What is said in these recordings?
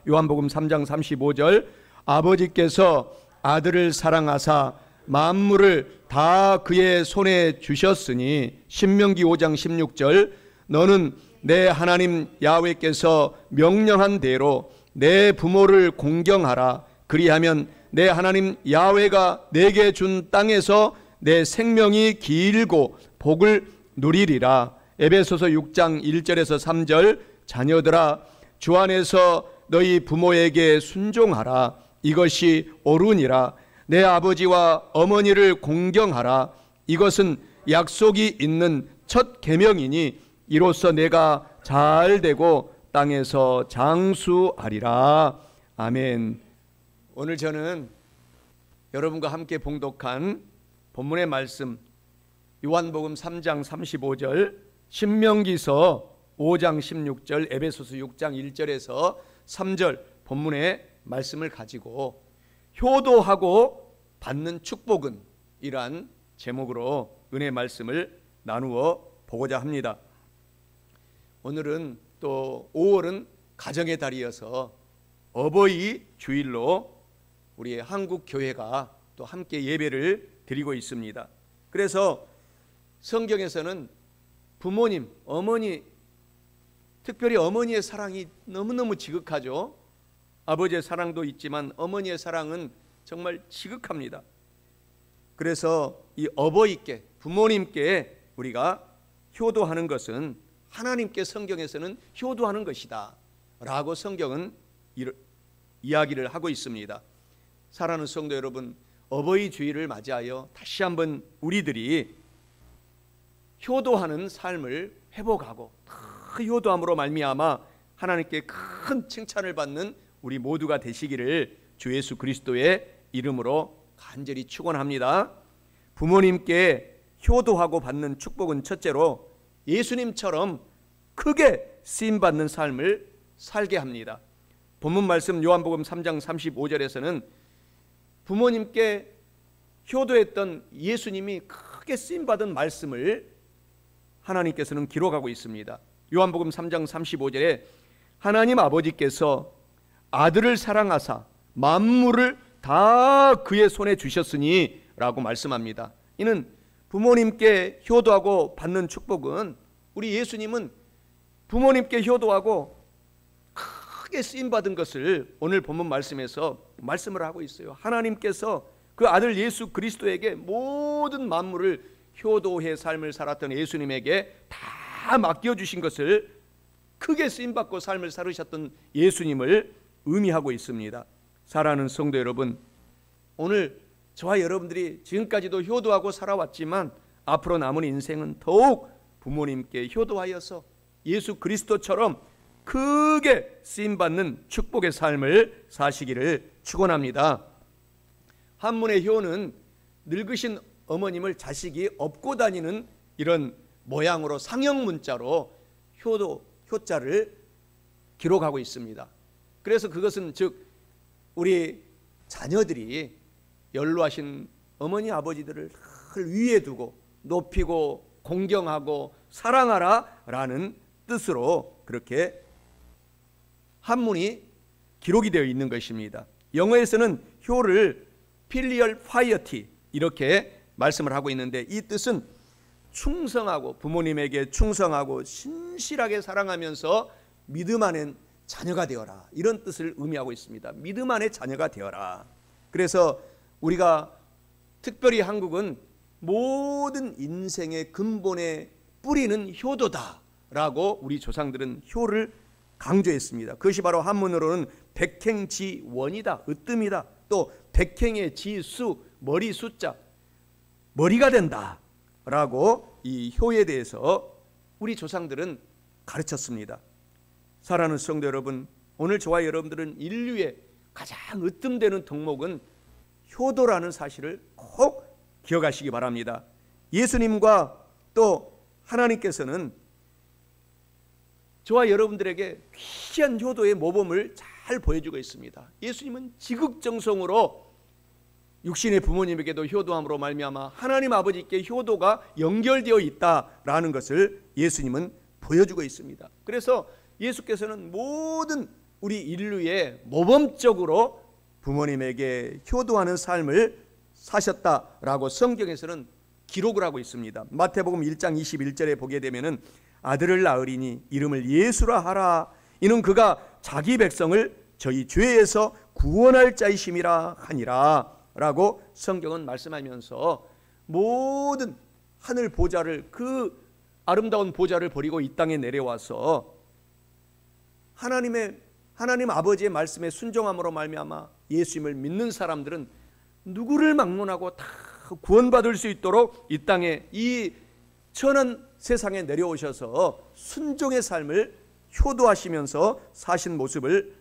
요한복음 3장 35절 아버지께서 아들을 사랑하사 만물을 다 그의 손에 주셨으니 신명기 5장 16절 너는 내 하나님 야훼께서 명령한 대로 내 부모를 공경하라. 그리하면 내 하나님 야훼가 내게 준 땅에서 내 생명이 길고 복을 누리리라. 에베소서 6장 1절에서 3절 자녀들아 주 안에서 너희 부모에게 순종하라. 이것이 옳으니라. 내 아버지와 어머니를 공경하라. 이것은 약속이 있는 첫 계명이니 이로써 내가 잘 되고 땅에서 장수하리라. 아멘. 오늘 저는 여러분과 함께 봉독한 본문의 말씀 요한복음 3장 35절 신명기서 5장 16절 에베소서 6장 1절에서 3절 본문의 말씀을 가지고 효도하고 받는 축복은 이란 제목으로 은혜 말씀을 나누어 보고자 합니다. 오늘은 또 5월은 가정의 달이어서 어버이 주일로 우리 한국 교회가 또 함께 예배를 드리고 있습니다. 그래서 성경에서는 부모님, 어머니, 특별히 어머니의 사랑이 너무너무 지극하죠. 아버지의 사랑도 있지만 어머니의 사랑은 정말 지극합니다. 그래서 이 어버이께, 부모님께 우리가 효도하는 것은 하나님께 성경에서는 효도하는 것이다 라고 성경은 이야기를 하고 있습니다. 사랑하는 성도 여러분, 어버이 주일을 맞이하여 다시 한번 우리들이 효도하는 삶을 회복하고 그 효도함으로 말미암아 하나님께 큰 칭찬을 받는 우리 모두가 되시기를 주 예수 그리스도의 이름으로 간절히 축원합니다. 부모님께 효도하고 받는 축복은 첫째로 예수님처럼 크게 쓰임받는 삶을 살게 합니다. 본문 말씀 요한복음 3장 35절에서는 부모님께 효도했던 예수님이 크게 쓰임받은 말씀을 하나님께서는 기록하고 있습니다. 요한복음 3장 35절에 하나님 아버지께서 아들을 사랑하사 만물을 다 그의 손에 주셨으니 라고 말씀합니다. 이는 부모님께 효도하고 받는 축복은 우리 예수님은 부모님께 효도하고 크게 쓰임받은 것을 오늘 본문 말씀에서 말씀을 하고 있어요. 하나님께서 그 아들 예수 그리스도에게 모든 만물을 효도의 삶을 살았던 예수님에게 다 맡겨주신 것을 크게 쓰임받고 삶을 살으셨던 예수님을 의미하고 있습니다. 사랑하는 성도 여러분, 오늘 저와 여러분들이 지금까지도 효도하고 살아왔지만 앞으로 남은 인생은 더욱 부모님께 효도하여서 예수 그리스도처럼 크게 쓰임받는 축복의 삶을 사시기를 축원합니다. 한문의 효는 늙으신 어머님을 자식이 업고 다니는 이런 모양으로 상형 문자로 효자를 기록하고 있습니다. 그래서 그것은 즉 우리 자녀들이 연로하신 어머니 아버지들을 위에 두고 높이고 공경하고 사랑하라 라는 뜻으로 그렇게 한문이 기록이 되어 있는 것입니다. 영어에서는 효를 filial piety 이렇게 말씀을 하고 있는데 이 뜻은 충성하고 부모님에게 충성하고 신실하게 사랑하면서 믿음 안에 자녀가 되어라 이런 뜻을 의미하고 있습니다. 믿음 안에 자녀가 되어라. 그래서 우리가 특별히 한국은 모든 인생의 근본의 뿌리는 효도다라고 우리 조상들은 효를 강조했습니다. 그것이 바로 한문으로는 백행지원이다, 으뜸이다. 또 백행의 지수, 머리 숫자, 머리가 된다라고 이 효에 대해서 우리 조상들은 가르쳤습니다. 사랑하는 성도 여러분, 오늘 저와 여러분들은 인류의 가장 으뜸되는 덕목은 효도라는 사실을 꼭 기억하시기 바랍니다. 예수님과 또 하나님께서는 저와 여러분들에게 귀한 효도의 모범을 잘 보여주고 있습니다. 예수님은 지극정성으로 육신의 부모님에게도 효도함으로 말미암아 하나님 아버지께 효도가 연결되어 있다라는 것을 예수님은 보여주고 있습니다. 그래서 예수께서는 모든 우리 인류에 모범적으로 부모님에게 효도하는 삶을 사셨다라고 성경에서는 기록을 하고 있습니다. 마태복음 1장 21절에 보게 되면은 아들을 낳으리니 이름을 예수라 하라. 이는 그가 자기 백성을 저희 죄에서 구원할 자이심이라 하니라 라고 성경은 말씀하면서 모든 하늘 보좌를, 그 아름다운 보좌를 버리고 이 땅에 내려와서 하나님 아버지의 말씀에 순종함으로 말미암아 예수님을 믿는 사람들은 누구를 막론하고 다 구원받을 수 있도록 이 땅에, 이 천한 세상에 내려오셔서 순종의 삶을 효도하시면서 사신 모습을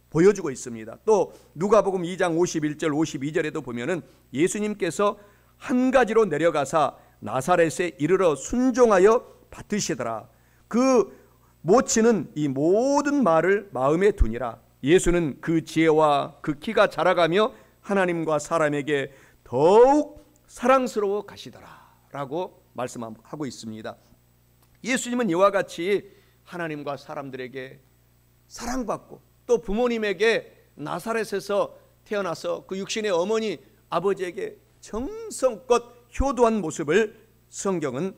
보여주고 있습니다. 또 누가복음 2장 51절 52절에도 보면은 예수님께서 한 가지로 내려가사 나사렛에 이르러 순종하여 받으시더라. 그 모치는 이 모든 말을 마음에 두니라. 예수는 그 지혜와 그 키가 자라가며 하나님과 사람에게 더욱 사랑스러워 가시더라 라고 말씀하고 있습니다. 예수님은 이와 같이 하나님과 사람들에게 사랑받고 또 부모님에게 나사렛에서 태어나서 그 육신의 어머니 아버지에게 정성껏 효도한 모습을 성경은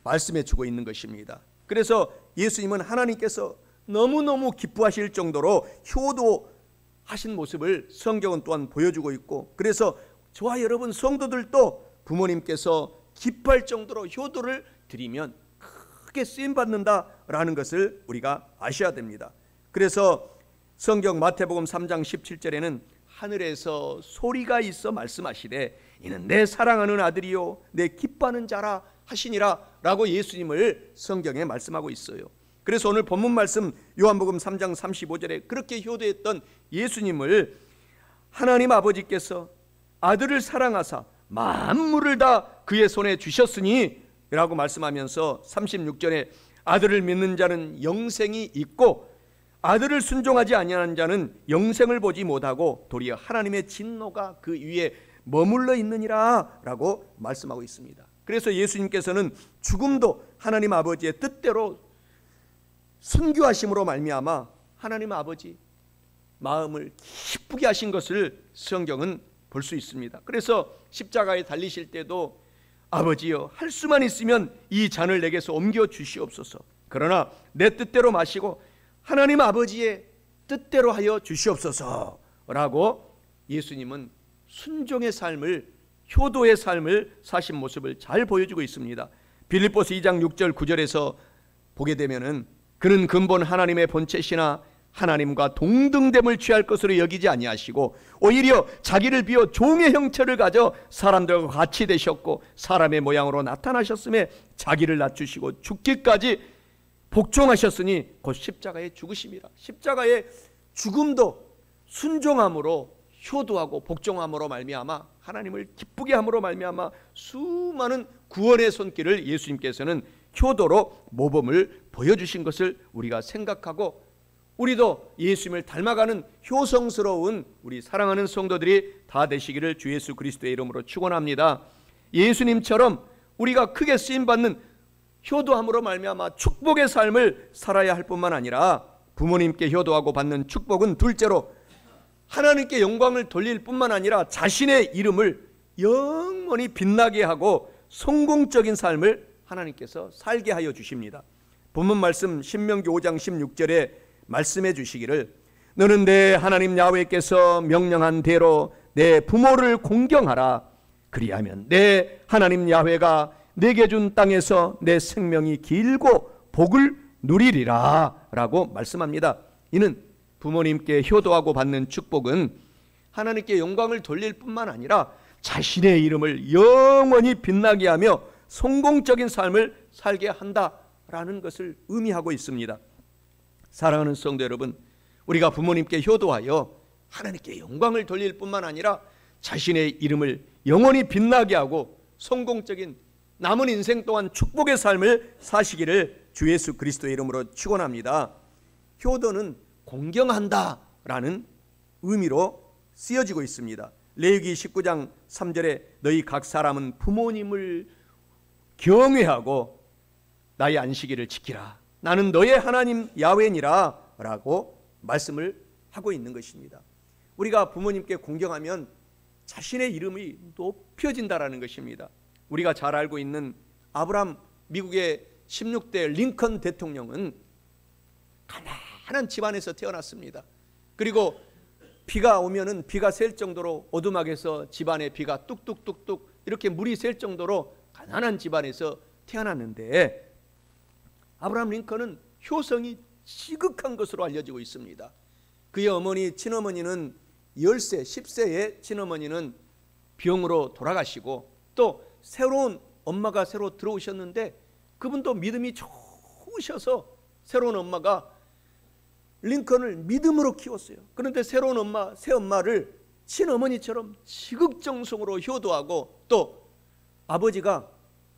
말씀해 주고 있는 것입니다. 그래서 예수님은 하나님께서 너무너무 기뻐하실 정도로 효도하신 모습을 성경은 또한 보여주고 있고, 그래서 저와 여러분 성도들도 부모님께서 기뻐할 정도로 효도를 드리면 크게 쓰임받는다라는 것을 우리가 아셔야 됩니다. 그래서 성경 마태복음 3장 17절에는 하늘에서 소리가 있어 말씀하시되 이는 내 사랑하는 아들이요 내 기뻐하는 자라 하시니라 라고 예수님을 성경에 말씀하고 있어요. 그래서 오늘 본문 말씀 요한복음 3장 35절에 그렇게 효도했던 예수님을 하나님 아버지께서 아들을 사랑하사 만물을 다 그의 손에 주셨으니 라고 말씀하면서 36절에 아들을 믿는 자는 영생이 있고 아들을 순종하지 아니하는 자는 영생을 보지 못하고 도리어 하나님의 진노가 그 위에 머물러 있느니라 라고 말씀하고 있습니다. 그래서 예수님께서는 죽음도 하나님 아버지의 뜻대로 순교하심으로 말미암아 하나님 아버지 마음을 기쁘게 하신 것을 성경은 볼 수 있습니다. 그래서 십자가에 달리실 때도 아버지여 할 수만 있으면 이 잔을 내게서 옮겨 주시옵소서. 그러나 내 뜻대로 마시고 하나님 아버지의 뜻대로 하여 주시옵소서라고 예수님은 순종의 삶을, 효도의 삶을 사신 모습을 잘 보여주고 있습니다. 빌립보서 2장 6절 9절에서 보게 되면은 그는 근본 하나님의 본체시나 하나님과 동등됨을 취할 것으로 여기지 아니하시고 오히려 자기를 비워 종의 형체를 가져 사람들과 같이 되셨고 사람의 모양으로 나타나셨음에 자기를 낮추시고 죽기까지 복종하셨으니 곧 십자가에 죽으심이라. 십자가의 죽음도 순종함으로 효도하고 복종함으로 말미암아 하나님을 기쁘게 함으로 말미암아 수많은 구원의 손길을 예수님께서는 효도로 모범을 보여주신 것을 우리가 생각하고 우리도 예수님을 닮아가는 효성스러운 우리 사랑하는 성도들이 다 되시기를 주 예수 그리스도의 이름으로 축원합니다. 예수님처럼 우리가 크게 쓰임받는 효도함으로 말미암아 축복의 삶을 살아야 할 뿐만 아니라 부모님께 효도하고 받는 축복은 둘째로 하나님께 영광을 돌릴 뿐만 아니라 자신의 이름을 영원히 빛나게 하고 성공적인 삶을 하나님께서 살게 하여 주십니다. 본문 말씀 신명기 5장 16절에 말씀해 주시기를 너는 내 하나님 야훼께서 명령한 대로 내 부모를 공경하라. 그리하면 내 하나님 야훼가 내게 준 땅에서 내 생명이 길고 복을 누리리라 라고 말씀합니다. 이는 부모님께 효도하고 받는 축복은 하나님께 영광을 돌릴 뿐만 아니라 자신의 이름을 영원히 빛나게 하며 성공적인 삶을 살게 한다라는 것을 의미하고 있습니다. 사랑하는 성도 여러분, 우리가 부모님께 효도하여 하나님께 영광을 돌릴 뿐만 아니라 자신의 이름을 영원히 빛나게 하고 성공적인 남은 인생 동안 축복의 삶을 사시기를 주 예수 그리스도의 이름으로 축원합니다. 효도는 공경한다라는 의미로 쓰여지고 있습니다. 레위기 19장 3절에 너희 각 사람은 부모님을 경외하고 나의 안식일을 지키라. 나는 너의 하나님 야훼니라 라고 말씀을 하고 있는 것입니다. 우리가 부모님께 공경하면 자신의 이름이 높여진다라는 것입니다. 우리가 잘 알고 있는 아브라함, 미국의 16대 링컨 대통령은 가난한 집안에서 태어났습니다. 그리고 비가 오면은 비가 셀 정도로 오두막에서 집안에 비가 뚝뚝뚝뚝 이렇게 물이 셀 정도로 가난한 집안에서 태어났는데, 아브라함 링컨은 효성이 지극한 것으로 알려지고 있습니다. 그의 어머니, 친어머니는 10세, 10세의 친어머니는 병으로 돌아가시고, 또 새로운 엄마가 새로 들어오셨는데 그분도 믿음이 좋으셔서 새로운 엄마가 링컨을 믿음으로 키웠어요. 그런데 새로운 엄마, 새 엄마를 친어머니처럼 지극정성으로 효도하고, 또 아버지가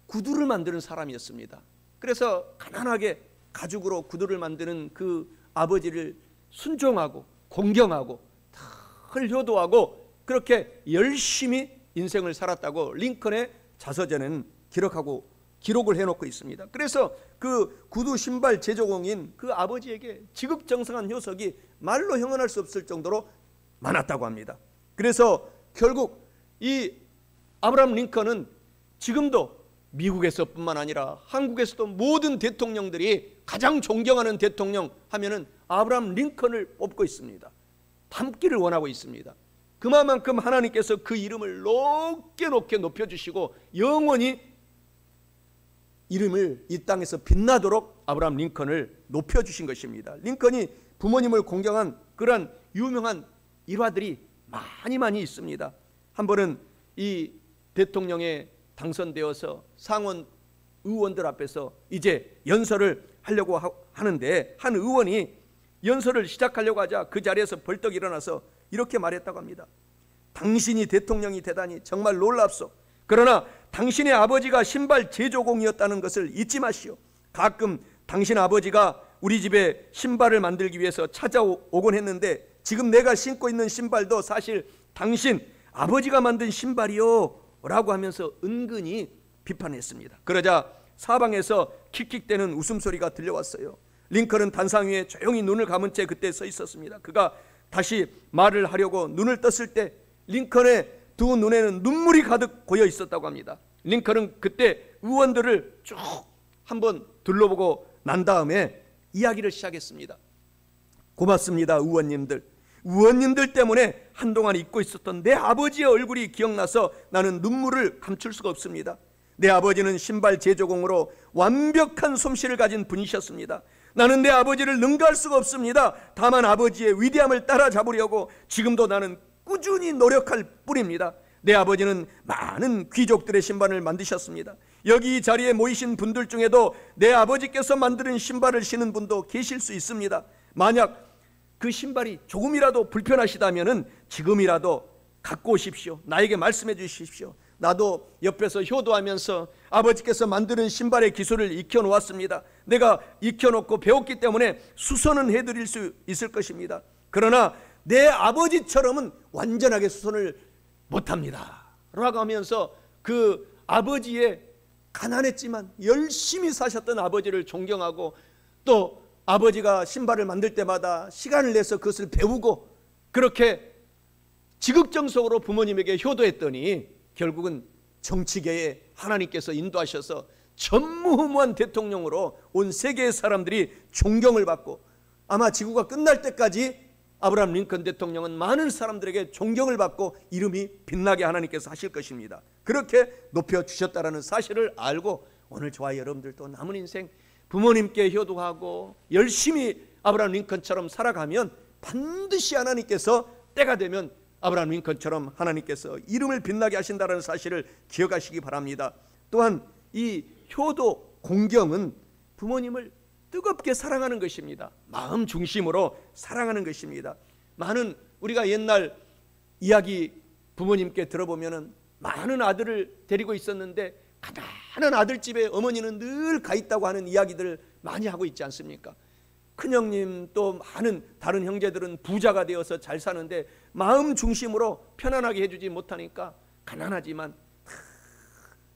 구두를 만드는 사람이었습니다. 그래서 가난하게 가죽으로 구두를 만드는 그 아버지를 순종하고 공경하고 늘 효도하고 그렇게 열심히 인생을 살았다고 링컨의 자서전에는 기록을 해놓고 있습니다. 그래서 그 구두 신발 제조공인 그 아버지에게 지극정성한 효석이 말로 형언할 수 없을 정도로 많았다고 합니다. 그래서 결국 이 아브라함 링컨은 지금도 미국에서뿐만 아니라 한국에서도 모든 대통령들이 가장 존경하는 대통령 하면은 아브라함 링컨을 뽑고 있습니다. 닮기를 원하고 있습니다. 그만큼 하나님께서 그 이름을 높게 높여주시고 영원히 이름을 이 땅에서 빛나도록 아브라함 링컨을 높여주신 것입니다. 링컨이 부모님을 공경한 그러한 유명한 일화들이 많이 있습니다. 한 번은 이 대통령에 당선되어서 상원 의원들 앞에서 이제 연설을 하려고 하는데, 한 의원이 연설을 시작하려고 하자 그 자리에서 벌떡 일어나서 이렇게 말했다고 합니다. 당신이 대통령이 되다니 정말 놀랍소. 그러나 당신의 아버지가 신발 제조공이었다는 것을 잊지 마시오. 가끔 당신 아버지가 우리 집에 신발을 만들기 위해서 찾아오곤 했는데 지금 내가 신고 있는 신발도 사실 당신 아버지가 만든 신발이요 라고 하면서 은근히 비판했습니다. 그러자 사방에서 킥킥대는 웃음소리가 들려왔어요. 링컨은 단상 위에 조용히 눈을 감은 채 그때 서 있었습니다. 그가 다시 말을 하려고 눈을 떴을 때 링컨의 두 눈에는 눈물이 가득 고여 있었다고 합니다. 링컨은 그때 의원들을 쭉 한번 둘러보고 난 다음에 이야기를 시작했습니다. 고맙습니다, 의원님들. 의원님들 때문에 한동안 잊고 있었던 내 아버지의 얼굴이 기억나서 나는 눈물을 감출 수가 없습니다. 내 아버지는 신발 제조공으로 완벽한 솜씨를 가진 분이셨습니다. 나는 내 아버지를 능가할 수가 없습니다. 다만 아버지의 위대함을 따라잡으려고 지금도 나는 꾸준히 노력할 뿐입니다. 내 아버지는 많은 귀족들의 신발을 만드셨습니다. 여기 이 자리에 모이신 분들 중에도 내 아버지께서 만드는 신발을 신은 분도 계실 수 있습니다. 만약 그 신발이 조금이라도 불편하시다면 지금이라도 갖고 오십시오. 나에게 말씀해 주십시오. 나도 옆에서 효도하면서 아버지께서 만드는 신발의 기술을 익혀놓았습니다. 내가 익혀놓고 배웠기 때문에 수선은 해드릴 수 있을 것입니다. 그러나 내 아버지처럼은 완전하게 수선을 못합니다 라고 하면서 그 아버지의 가난했지만 열심히 사셨던 아버지를 존경하고, 또 아버지가 신발을 만들 때마다 시간을 내서 그것을 배우고 그렇게 지극정성으로 부모님에게 효도했더니 결국은 정치계에 하나님께서 인도하셔서 전무후무한 대통령으로 온 세계의 사람들이 존경을 받고, 아마 지구가 끝날 때까지 아브라함 링컨 대통령은 많은 사람들에게 존경을 받고 이름이 빛나게 하나님께서 하실 것입니다. 그렇게 높여주셨다는 사실을 알고 오늘 저와 여러분들도 남은 인생 부모님께 효도하고 열심히 아브라함 링컨처럼 살아가면 반드시 하나님께서 때가 되면 아브라함 링컨처럼 하나님께서 이름을 빛나게 하신다는 사실을 기억하시기 바랍니다. 또한 이 효도 공경은 부모님을 뜨겁게 사랑하는 것입니다. 마음 중심으로 사랑하는 것입니다. 많은 우리가 옛날 이야기 부모님께 들어보면은 많은 아들을 데리고 있었는데 가난한 아들집에 어머니는 늘 가 있다고 하는 이야기들을 많이 하고 있지 않습니까? 큰형님 또 많은 다른 형제들은 부자가 되어서 잘 사는데 마음 중심으로 편안하게 해주지 못하니까 가난하지만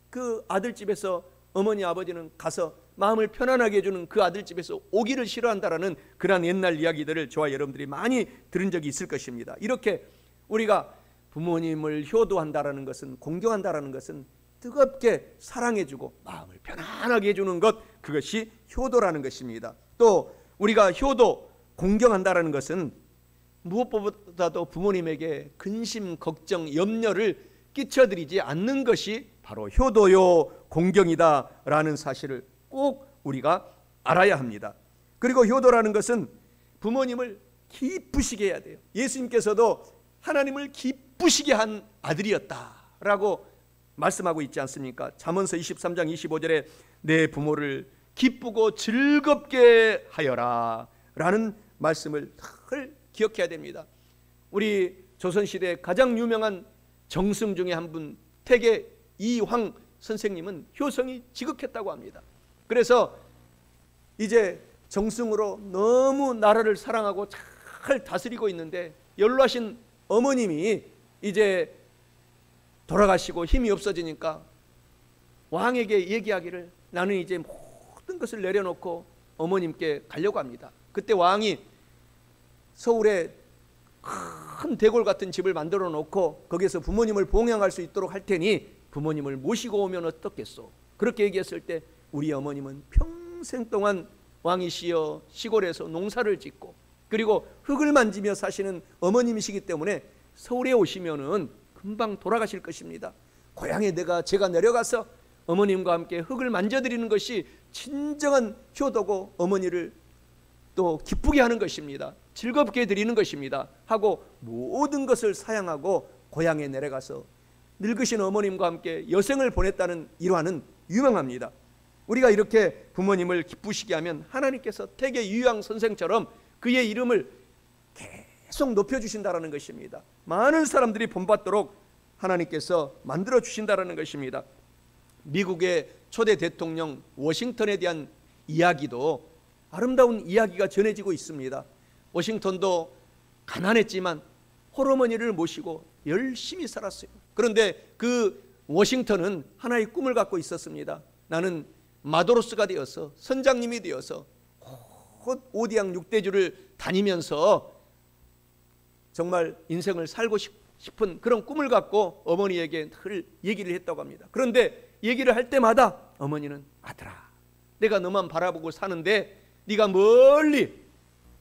그 아들집에서 어머니 아버지는 가서 마음을 편안하게 해주는 그 아들 집에서 오기를 싫어한다라는 그러한 옛날 이야기들을 저와 여러분들이 많이 들은 적이 있을 것입니다. 이렇게 우리가 부모님을 효도한다라는 것은, 공경한다라는 것은 뜨겁게 사랑해주고 마음을 편안하게 해주는 것, 그것이 효도라는 것입니다. 또 우리가 효도, 공경한다라는 것은 무엇보다도 부모님에게 근심, 걱정, 염려를 끼쳐드리지 않는 것이 바로 효도요 공경이다라는 사실을 꼭 우리가 알아야 합니다. 그리고 효도라는 것은 부모님을 기쁘시게 해야 돼요. 예수님께서도 하나님을 기쁘시게 한 아들이었다라고 말씀하고 있지 않습니까? 잠언서 23장 25절에 내 부모를 기쁘고 즐겁게 하여라 라는 말씀을 늘 기억해야 됩니다. 우리 조선시대 가장 유명한 정승 중에 한 분, 태계 이황 선생님은 효성이 지극했다고 합니다. 그래서 이제 정승으로 너무 나라를 사랑하고 잘 다스리고 있는데 연로하신 어머님이 이제 돌아가시고 힘이 없어지니까 왕에게 얘기하기를 나는 이제 모든 것을 내려놓고 어머님께 가려고 합니다. 그때 왕이 서울에 큰 대궐 같은 집을 만들어 놓고 거기에서 부모님을 봉양할 수 있도록 할 테니 부모님을 모시고 오면 어떻겠소? 그렇게 얘기했을 때 우리 어머님은 평생 동안 왕이시여 시골에서 농사를 짓고 그리고 흙을 만지며 사시는 어머님이시기 때문에 서울에 오시면은 금방 돌아가실 것입니다. 고향에 제가 내려가서 어머님과 함께 흙을 만져드리는 것이 진정한 효도고 어머니를 또 기쁘게 하는 것입니다. 즐겁게 드리는 것입니다. 하고 모든 것을 사양하고 고향에 내려가서 늙으신 어머님과 함께 여생을 보냈다는 일화는 유명합니다. 우리가 이렇게 부모님을 기쁘시게 하면 하나님께서 태계 이황 선생처럼 그의 이름을 계속 높여주신다는 것입니다. 많은 사람들이 본받도록 하나님께서 만들어 주신다는 것입니다. 미국의 초대 대통령 워싱턴에 대한 이야기도 아름다운 이야기가 전해지고 있습니다. 워싱턴도 가난했지만 홀어머니를 모시고 열심히 살았어요. 그런데 그 워싱턴은 하나의 꿈을 갖고 있었습니다. 나는 마도로스가 되어서 선장님이 되어서 곧 오디양 6대주를 다니면서 정말 인생을 살고 싶은 그런 꿈을 갖고 어머니에게 늘 얘기를 했다고 합니다. 그런데 얘기를 할 때마다 어머니는 아들아, 내가 너만 바라보고 사는데 네가 멀리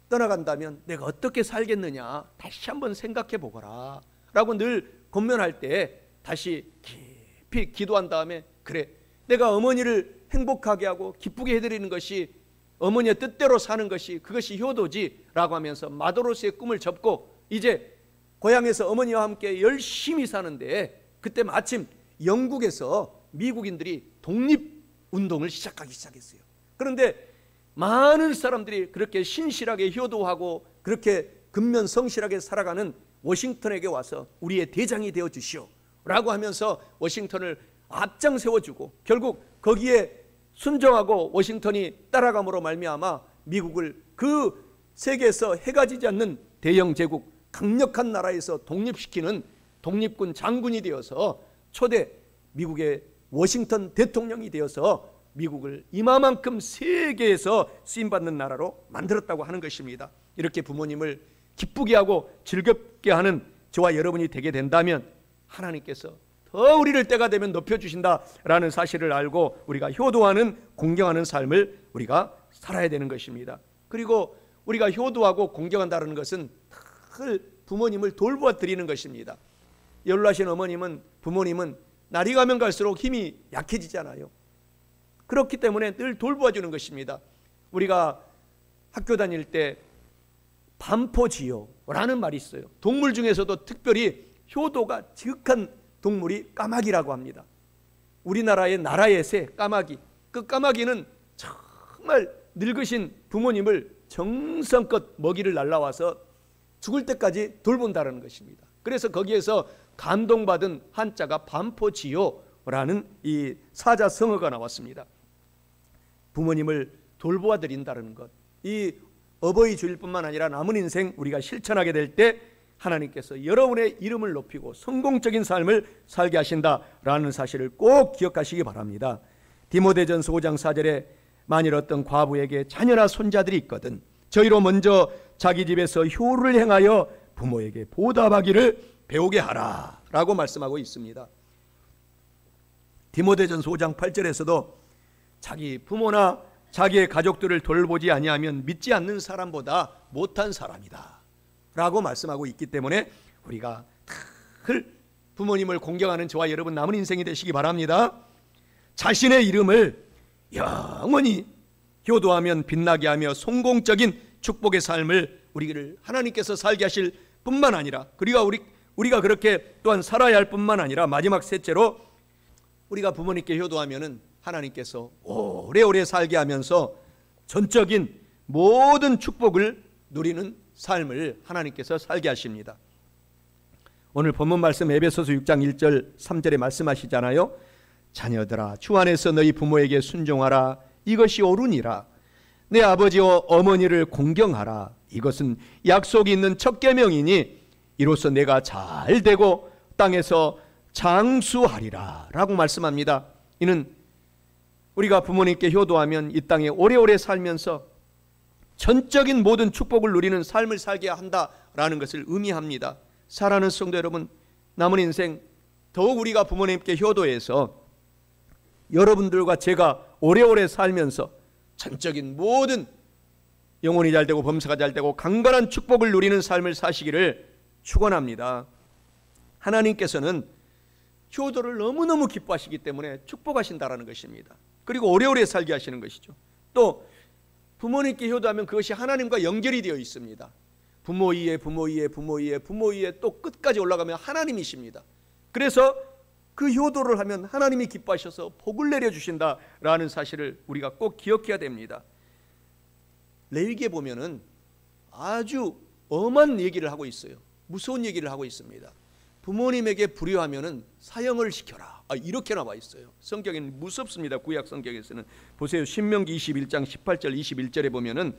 떠나간다면 내가 어떻게 살겠느냐 다시 한번 생각해 보거라 라고 늘 권면할 때 다시 깊이 기도한 다음에 그래, 내가 어머니를 행복하게 하고 기쁘게 해드리는 것이 어머니의 뜻대로 사는 것이 그것이 효도지 라고 하면서 마도로스의 꿈을 접고 이제 고향에서 어머니와 함께 열심히 사는데 그때 마침 영국에서 미국인들이 독립운동을 시작하기 시작했어요. 그런데 많은 사람들이 그렇게 신실하게 효도하고 그렇게 근면성실하게 살아가는 워싱턴에게 와서 우리의 대장이 되어 주시오 라고 하면서 워싱턴을 앞장 세워주고 결국 거기에 순종하고 워싱턴이 따라감으로 말미암아 미국을 그 세계에서 해가 지지 않는 대영 제국 강력한 나라에서 독립시키는 독립군 장군이 되어서 초대 미국의 워싱턴 대통령이 되어서 미국을 이마만큼 세계에서 쓰임받는 나라로 만들었다고 하는 것입니다. 이렇게 부모님을 기쁘게 하고 즐겁게 하는 저와 여러분이 되게 된다면 하나님께서 더 우리를 때가 되면 높여주신다라는 사실을 알고 우리가 효도하는 공경하는 삶을 우리가 살아야 되는 것입니다. 그리고 우리가 효도하고 공경한다는 것은 늘 부모님을 돌보아 드리는 것입니다. 연로하신 부모님은 날이 가면 갈수록 힘이 약해지잖아요. 그렇기 때문에 늘 돌보아 주는 것입니다. 우리가 학교 다닐 때 반포지효라는 말이 있어요. 동물 중에서도 특별히 효도가 지극한 동물이 까마귀라고 합니다. 우리나라의 나라의 새 까마귀. 그 까마귀는 정말 늙으신 부모님을 정성껏 먹이를 날라와서 죽을 때까지 돌본다는 것입니다. 그래서 거기에서 감동받은 한자가 반포지효라는 이 사자성어가 나왔습니다. 부모님을 돌보아 드린다는 것, 이 어버이 주일뿐만 아니라 남은 인생 우리가 실천하게 될 때 하나님께서 여러분의 이름을 높이고 성공적인 삶을 살게 하신다라는 사실을 꼭 기억하시기 바랍니다. 디모데전서 5장 4절에 만일 어떤 과부에게 자녀나 손자들이 있거든 저희로 먼저 자기 집에서 효를 행하여 부모에게 보답하기를 배우게 하라 라고 말씀하고 있습니다. 디모데전서 5장 8절에서도 자기 부모나 자기의 가족들을 돌보지 아니하면 믿지 않는 사람보다 못한 사람이다 라고 말씀하고 있기 때문에 우리가 늘 부모님을 공경하는 저와 여러분 남은 인생이 되시기 바랍니다. 자신의 이름을 영원히 효도하면 빛나게 하며 성공적인 축복의 삶을 우리를 하나님께서 살게 하실 뿐만 아니라 우리가 그렇게 또한 살아야 할 뿐만 아니라 마지막 셋째로 우리가 부모님께 효도하면은 하나님께서 오래오래 살게 하면서 전적인 모든 축복을 누리는 삶을 하나님께서 살게 하십니다. 오늘 본문 말씀 에베소서 6장 1절 3절에 말씀하시잖아요. 자녀들아 주 안에서 너희 부모에게 순종하라. 이것이 옳으니라. 내 아버지와 어머니를 공경하라. 이것은 약속이 있는 첫 계명이니 이로써 내가 잘 되고 땅에서 장수하리라 라고 말씀합니다. 이는 우리가 부모님께 효도하면 이 땅에 오래오래 살면서 전적인 모든 축복을 누리는 삶을 살게 한다라는 것을 의미합니다. 사랑하는 성도 여러분, 남은 인생 더욱 우리가 부모님께 효도해서 여러분들과 제가 오래오래 살면서 전적인 모든 영혼이 잘되고 범사가 잘되고 강건한 축복을 누리는 삶을 사시기를 축원합니다. 하나님께서는 효도를 너무너무 기뻐하시기 때문에 축복하신다라는 것입니다. 그리고 오래오래 살게 하시는 것이죠. 또 부모님께 효도하면 그것이 하나님과 연결이 되어 있습니다. 부모 위에 부모 위에 부모 위에 부모 위에 또 끝까지 올라가면 하나님이십니다. 그래서 그 효도를 하면 하나님이 기뻐하셔서 복을 내려주신다라는 사실을 우리가 꼭 기억해야 됩니다. 레위기에 보면은 아주 엄한 얘기를 하고 있어요. 무서운 얘기를 하고 있습니다. 부모님에게 불효하면은 사형을 시켜라. 이렇게 나와 있어요. 성경에는 무섭습니다. 구약 성경에서는 보세요. 신명기 21장 18절 21절에 보면은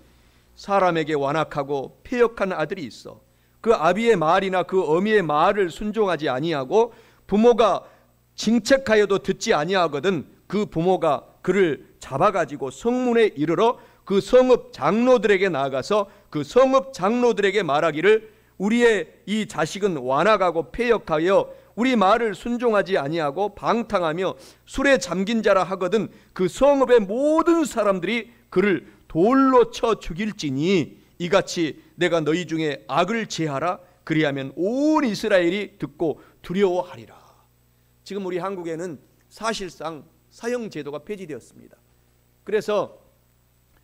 사람에게 완악하고 패역한 아들이 있어. 그 아비의 말이나 그 어미의 말을 순종하지 아니하고 부모가 징책하여도 듣지 아니하거든 그 부모가 그를 잡아가지고 성문에 이르러 그 성읍 장로들에게 나아가서 그 성읍 장로들에게 말하기를 우리의 이 자식은 완악하고 패역하여 우리 말을 순종하지 아니하고 방탕하며 술에 잠긴 자라 하거든 그 성읍의 모든 사람들이 그를 돌로 쳐 죽일지니 이같이 내가 너희 중에 악을 제하라. 그리하면 온 이스라엘이 듣고 두려워하리라. 지금 우리 한국에는 사실상 사형 제도가 폐지되었습니다. 그래서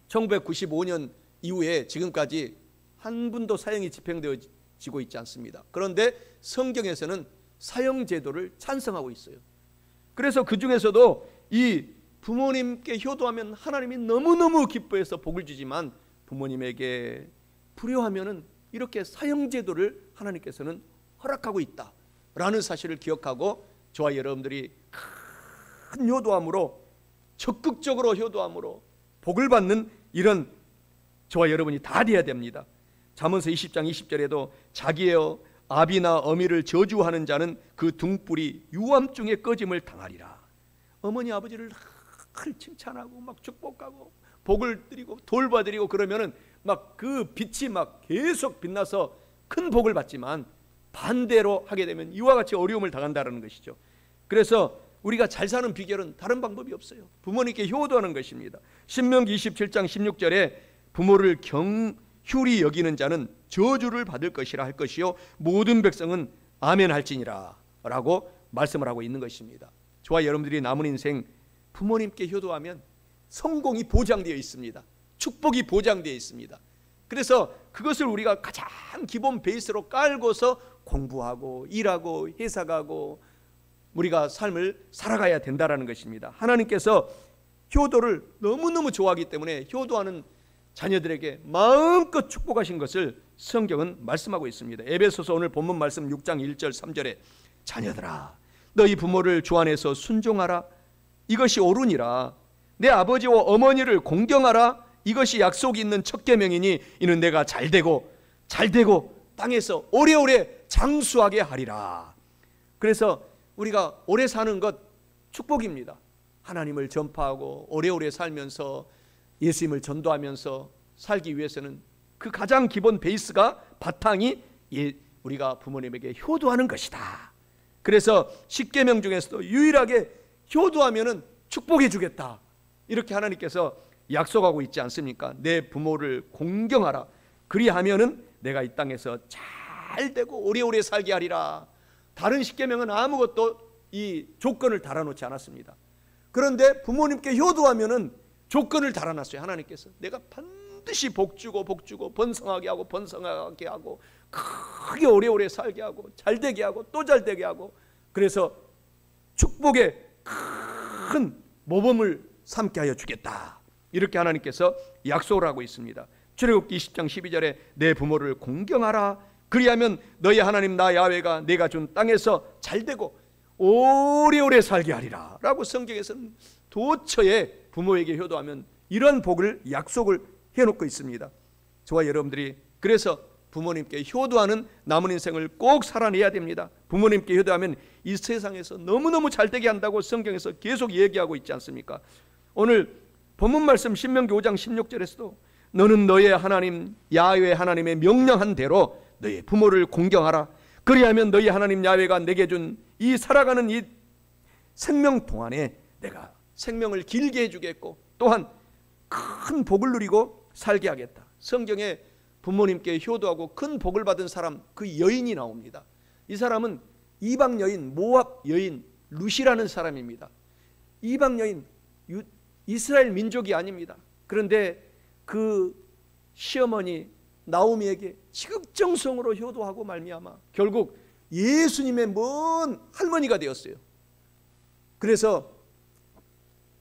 1995년 이후에 지금까지 한 분도 사형이 집행되어지고 있지 않습니다. 그런데 성경에서는 사형 제도를 찬성하고 있어요. 그래서 그 중에서도 이 부모님께 효도하면 하나님이 너무너무 기뻐해서 복을 주지만 부모님에게 불효하면은 이렇게 사형 제도를 하나님께서는 허락하고 있다라는 사실을 기억하고 저와 여러분들이 큰 효도함으로 적극적으로 효도함으로 복을 받는 이런 저와 여러분이 다 돼야 됩니다. 잠언서 20장 20절에도 자기의 아비나 어미를 저주하는 자는 그 등불이 유암중에 꺼짐을 당하리라. 어머니 아버지를 늘 칭찬하고 막 축복하고 복을 드리고 돌봐드리고 그러면은 막 그 빛이 막 계속 빛나서 큰 복을 받지만 반대로 하게 되면 이와 같이 어려움을 당한다는 것이죠. 그래서 우리가 잘 사는 비결은 다른 방법이 없어요. 부모님께 효도하는 것입니다. 신명기 27장 16절에 부모를 경휼히 여기는 자는 저주를 받을 것이라 할 것이요 모든 백성은 아멘 할지니라 라고 말씀을 하고 있는 것입니다. 저와 여러분들이 남은 인생 부모님께 효도하면 성공이 보장되어 있습니다. 축복이 보장되어 있습니다. 그래서 그것을 우리가 가장 기본 베이스로 깔고서 공부하고 일하고 회사 가고 우리가 삶을 살아가야 된다라는 것입니다. 하나님께서 효도를 너무너무 좋아하기 때문에 효도하는 자녀들에게 마음껏 축복하신 것을 성경은 말씀하고 있습니다. 에베소서 오늘 본문 말씀 6장 1절 3절에 자녀들아 너희 부모를 주 안에서 순종하라. 이것이 옳으니라. 내 아버지와 어머니를 공경하라. 이것이 약속이 있는 첫 계명이니 이는 내가 잘되고 땅에서 오래오래 장수하게 하리라. 그래서 우리가 오래 사는 것 축복입니다. 하나님을 전파하고 오래오래 살면서 예수님을 전도하면서 살기 위해서는 그 가장 기본 베이스가 바탕이 우리가 부모님에게 효도하는 것이다. 그래서 십계명 중에서도 유일하게 효도하면은 축복해 주겠다, 이렇게 하나님께서 약속하고 있지 않습니까? 내 부모를 공경하라, 그리하면은 내가 이 땅에서 잘 되고 오래오래 살게 하리라. 다른 십계명은 아무것도 이 조건을 달아놓지 않았습니다. 그런데 부모님께 효도하면은 조건을 달아놨어요. 하나님께서 내가 반드시 복주고 번성하게 하고 번성하게 하고 크게 오래오래 살게 하고 잘되게 하고 또 잘되게 하고, 그래서 축복의 큰 모범을 삼게 하여 주겠다, 이렇게 하나님께서 약속을 하고 있습니다. 출애굽기 20장 12절에 내 부모를 공경하라, 그리하면 너희 하나님 나 야훼가 내가 준 땅에서 잘되고 오래오래 살게 하리라 라고 성경에서는 도처에 부모에게 효도하면 이런 복을 약속을 해놓고 있습니다. 저와 여러분들이 그래서 부모님께 효도하는 남은 인생을 꼭 살아내야 됩니다. 부모님께 효도하면 이 세상에서 너무너무 잘되게 한다고 성경에서 계속 얘기하고 있지 않습니까? 오늘 본문 말씀 신명기 5장 16절에서도 너는 너의 하나님 야훼 하나님의 명령한 대로 너의 부모를 공경하라, 그리하면 너희 하나님 야훼가 내게 준 이 살아가는 이 생명 동안에 내가 생명을 길게 해주겠고 또한 큰 복을 누리고 살게 하겠다. 성경에 부모님께 효도하고 큰 복을 받은 사람, 그 여인이 나옵니다. 이 사람은 이방 여인, 모압 여인 룻이라는 사람입니다. 이방 여인, 이스라엘 민족이 아닙니다. 그런데 그 시어머니 나오미에게 지극정성으로 효도하고 말미암아 결국 예수님의 먼 할머니가 되었어요. 그래서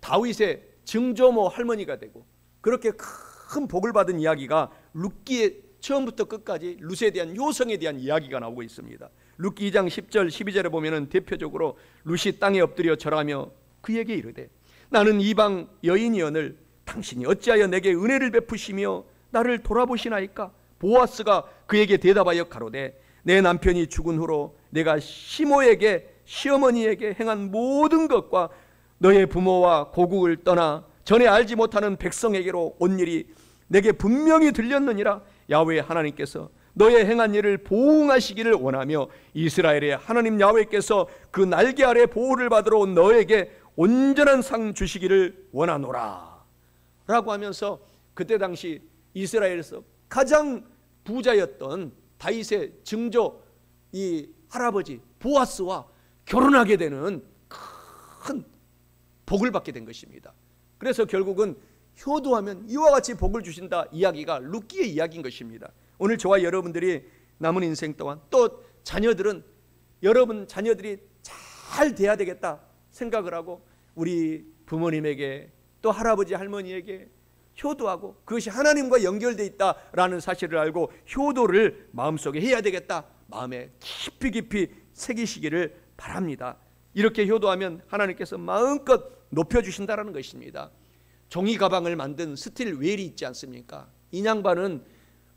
다윗의 증조모 할머니가 되고, 그렇게 큰 복을 받은 이야기가 룻기의 처음부터 끝까지 룻에 대한 효성에 대한 이야기가 나오고 있습니다. 룻기 2장 10절 12절에 보면은 대표적으로 룻이 땅에 엎드려 절하며 그에게 이르되 나는 이방 여인이언을 당신이 어찌하여 내게 은혜를 베푸시며 나를 돌아보시나이까? 보아스가 그에게 대답하여 가로되 내 남편이 죽은 후로 내가 시어머니에게 행한 모든 것과 너의 부모와 고국을 떠나 전에 알지 못하는 백성에게로 온 일이 내게 분명히 들렸느니라. 야훼 하나님께서 너의 행한 일을 보응하시기를 원하며 이스라엘의 하나님 야훼께서 그 날개 아래 보호를 받으러 온 너에게 온전한 상 주시기를 원하노라 라고 하면서, 그때 당시 이스라엘에서 가장 부자였던 다윗의 증조 이 할아버지 보아스와 결혼하게 되는 큰 복을 받게 된 것입니다. 그래서 결국은 효도하면 이와 같이 복을 주신다 이야기가 룻기의 이야기인 것입니다. 오늘 저와 여러분들이 남은 인생 동안 또 자녀들은 여러분 자녀들이 잘 돼야 되겠다 생각을 하고 우리 부모님에게 또 할아버지 할머니에게 효도하고 그것이 하나님과 연결되어 있다라는 사실을 알고 효도를 마음속에 해야 되겠다, 마음에 깊이 새기시기를 바랍니다. 이렇게 효도하면 하나님께서 마음껏 높여주신다라는 것입니다. 종이 가방을 만든 스틸 웰이 있지 않습니까? 이 양반은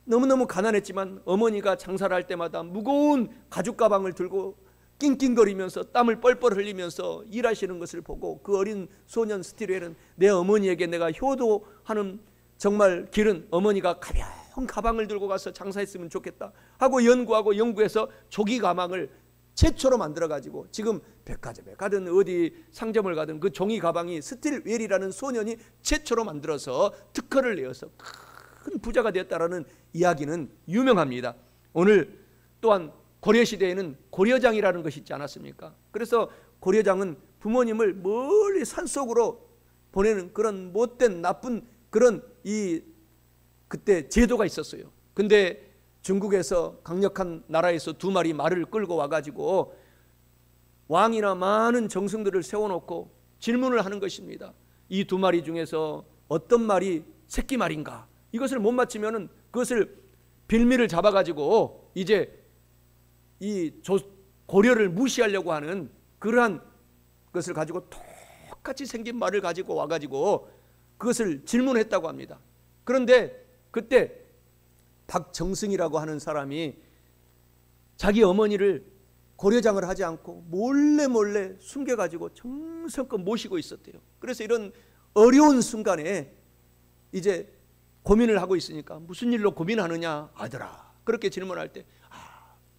너무너무 가난했지만 어머니가 장사를 할 때마다 무거운 가죽 가방을 들고 낑낑거리면서 땀을 뻘뻘 흘리면서 일하시는 것을 보고 그 어린 소년 스틸웰은 내 어머니에게 내가 효도하는 정말 길은 어머니가 가벼운 가방을 들고 가서 장사했으면 좋겠다 하고 연구해서 조기 가방을 최초로 만들어 가지고 지금 백화점에 가든 어디 상점을 가든 그 종이 가방이 스틸웰이라는 소년이 최초로 만들어서 특허를 내어서 큰 부자가 되었다라는 이야기는 유명합니다. 오늘 또한 고려시대에는 고려장이라는 것이 있지 않았습니까? 그래서 고려장은 부모님을 멀리 산속으로 보내는 그런 못된 나쁜 그런 그때 제도가 있었어요. 근데 중국에서 강력한 나라에서 두 마리 말을 끌고 와가지고 왕이나 많은 정승들을 세워놓고 질문을 하는 것입니다. 이 두 마리 중에서 어떤 말이 새끼 말인가? 이것을 못 맞히면은 그것을 빌미를 잡아가지고 이제 이 고려를 무시하려고 하는 그러한 것을 가지고 똑같이 생긴 말을 가지고 와가지고 그것을 질문했다고 합니다. 그런데 그때 박정승이라고 하는 사람이 자기 어머니를 고려장을 하지 않고 몰래 숨겨가지고 정성껏 모시고 있었대요. 그래서 이런 어려운 순간에 이제 고민을 하고 있으니까 무슨 일로 고민하느냐 아들아 그렇게 질문할 때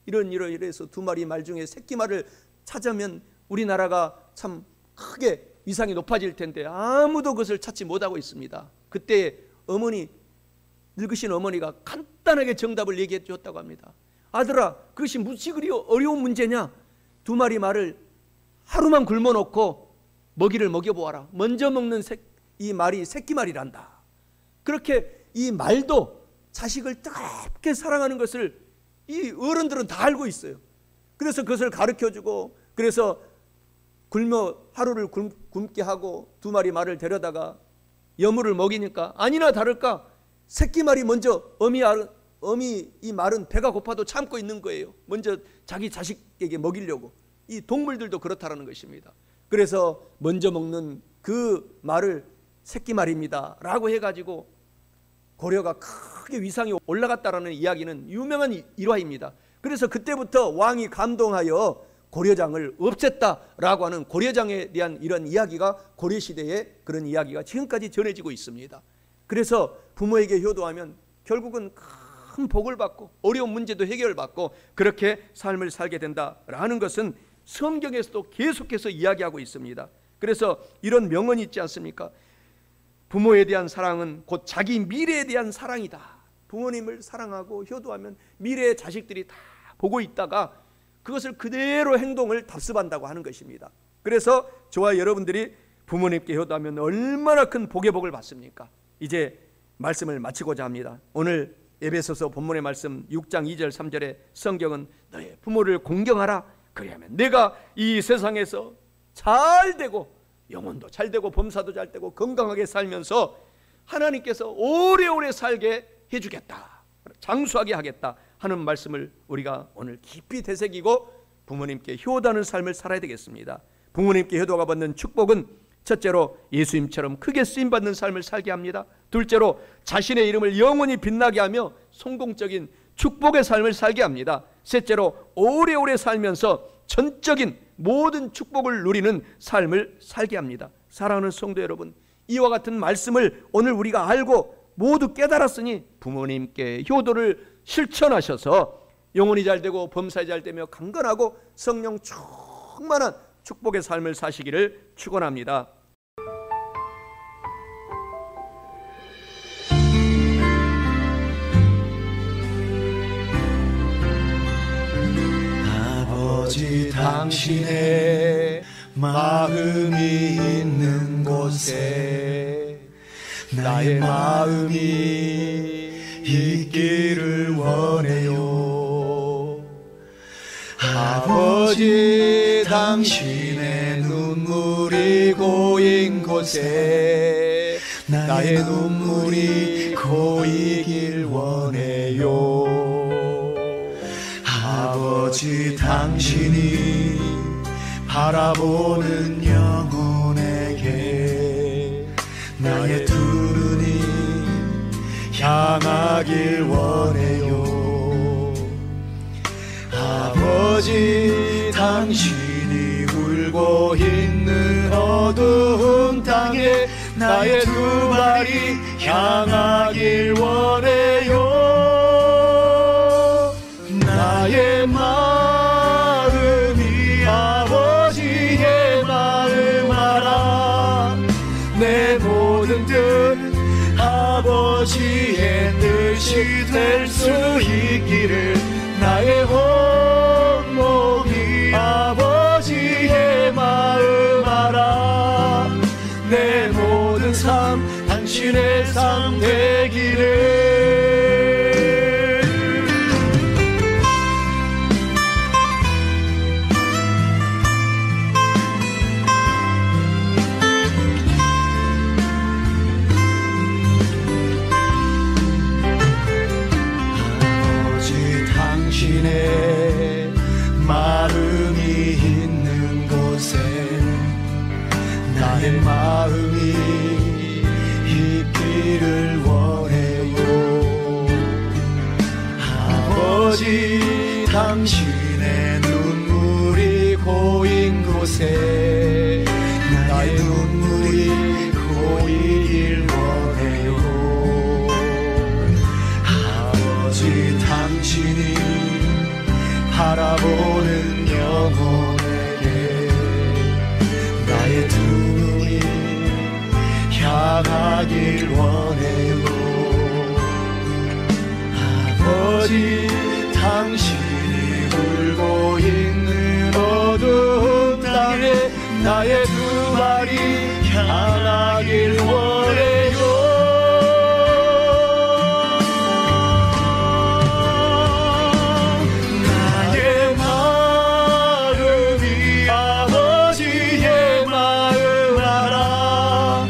이래서 두 마리 말 중에 새끼 말을 찾으면 우리나라가 참 크게 위상이 높아질 텐데 아무도 그것을 찾지 못하고 있습니다. 그때 늙으신 어머니가 간단하게 정답을 얘기해 주었다고 합니다. 아들아 그것이 무엇이 그리 어려운 문제냐. 두 마리 말을 하루만 굶어 놓고 먹이를 먹여보아라. 먼저 먹는 이 말이 새끼 말이란다. 그렇게 이 말도 자식을 뜨겁게 사랑하는 것을 이 어른들은 다 알고 있어요. 그래서 그것을 가르쳐주고 그래서 하루를 굶게 하고 두 마리 말을 데려다가 여물을 먹이니까 아니나 다를까 새끼 말이 먼저 어미 이 말은 배가 고파도 참고 있는 거예요. 먼저 자기 자식에게 먹이려고. 이 동물들도 그렇다라는 것입니다. 그래서 먼저 먹는 그 말을 새끼 말입니다 라고 해가지고 고려가 크게 위상이 올라갔다라는 이야기는 유명한 일화입니다. 그래서 그때부터 왕이 감동하여 고려장을 없앴다라고 하는 고려장에 대한 이런 이야기가 고려시대에 그런 이야기가 지금까지 전해지고 있습니다. 그래서 부모에게 효도하면 결국은 큰 복을 받고 어려운 문제도 해결받고 그렇게 삶을 살게 된다라는 것은 성경에서도 계속해서 이야기하고 있습니다. 그래서 이런 명언이 있지 않습니까? 부모에 대한 사랑은 곧 자기 미래에 대한 사랑이다. 부모님을 사랑하고 효도하면 미래의 자식들이 다 보고 있다가 그것을 그대로 행동을 답습한다고 하는 것입니다. 그래서 저와 여러분들이 부모님께 효도하면 얼마나 큰 복의 복을 받습니까? 이제 말씀을 마치고자 합니다. 오늘 에베소서 본문의 말씀 6장 2절 3절에 성경은 너의 부모를 공경하라. 그리하면 내가 이 세상에서 잘 되고 영혼도 잘 되고 범사도 잘 되고 건강하게 살면서 하나님께서 오래오래 살게 해주겠다. 장수하게 하겠다 하는 말씀을 우리가 오늘 깊이 되새기고 부모님께 효도하는 삶을 살아야 되겠습니다. 부모님께 효도가 받는 축복은 첫째로 예수님처럼 크게 쓰임받는 삶을 살게 합니다. 둘째로 자신의 이름을 영원히 빛나게 하며 성공적인 축복의 삶을 살게 합니다. 셋째로 오래오래 살면서 전적인 모든 축복을 누리는 삶을 살게 합니다. 사랑하는 성도 여러분, 이와 같은 말씀을 오늘 우리가 알고 모두 깨달았으니 부모님께 효도를 실천하셔서 영혼이 잘되고 범사에 잘되며 강건하고 성령 충만한 축복의 삶을 사시기를 축원합니다. 아버지 당신의 마음이 있는 곳에 나의 마음이 있기를 원해요. 아버지 당신의 눈물이 고인 곳에 나의 눈물이 고이길 원해요. 아버지 당신이 바라보는 영혼에게 나의 두 눈이 향하길 원해요. 아버지 당신이 울고 있는 어두운 땅에 나의 두 발이 향하길 원해요. 나의 마음이 아버지의 마음 알아. 내 모든 뜻 아버지의 뜻이 될 수 있기를 나의 온몸이 아버지의 마음 알아. 내 모든 삶 당신의 삶 되기를. 아버지 당신의 마음이 있는 곳에 나의 마음이 있기를 원해요. 아버지 당신의 눈물이 고인 곳에 나의 눈물이 고이길 원해요. 바라보는 영혼에게 나의 두 눈이 향하길 원해요. 아버지, 당신이 울고 있는 어두운 땅에 나의 두 발이 향하길 원해요. 나의 마음이 아버지의 마음 알아.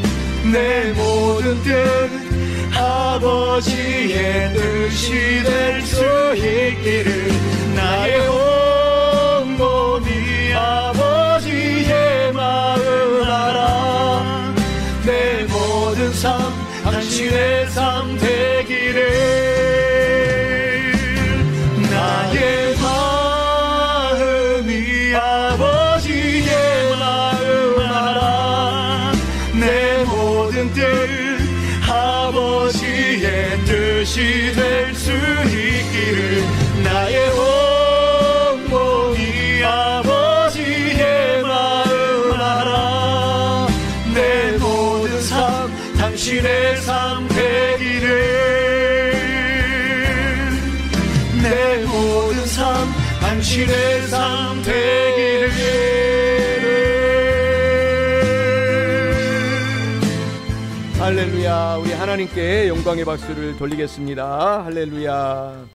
내 모든 뜻 아버지의 뜻이 될 수 있기를 나의 온 몸이 아버지의 마음 알아. 내 모든 삶 당신의 삶 되기를. 나의 마음이 아버지의 마음 알아. 내 모든 뜻 아버지의 뜻이 될 수 있기를 나의 온 몸이 아버지의 마음 알아. 내 모든 삶 당신의 삶 되기를. 내 모든 삶 당신의 삶 되기를. 할렐루야. 우리 하나님께 영광의 박수를 돌리겠습니다. 할렐루야.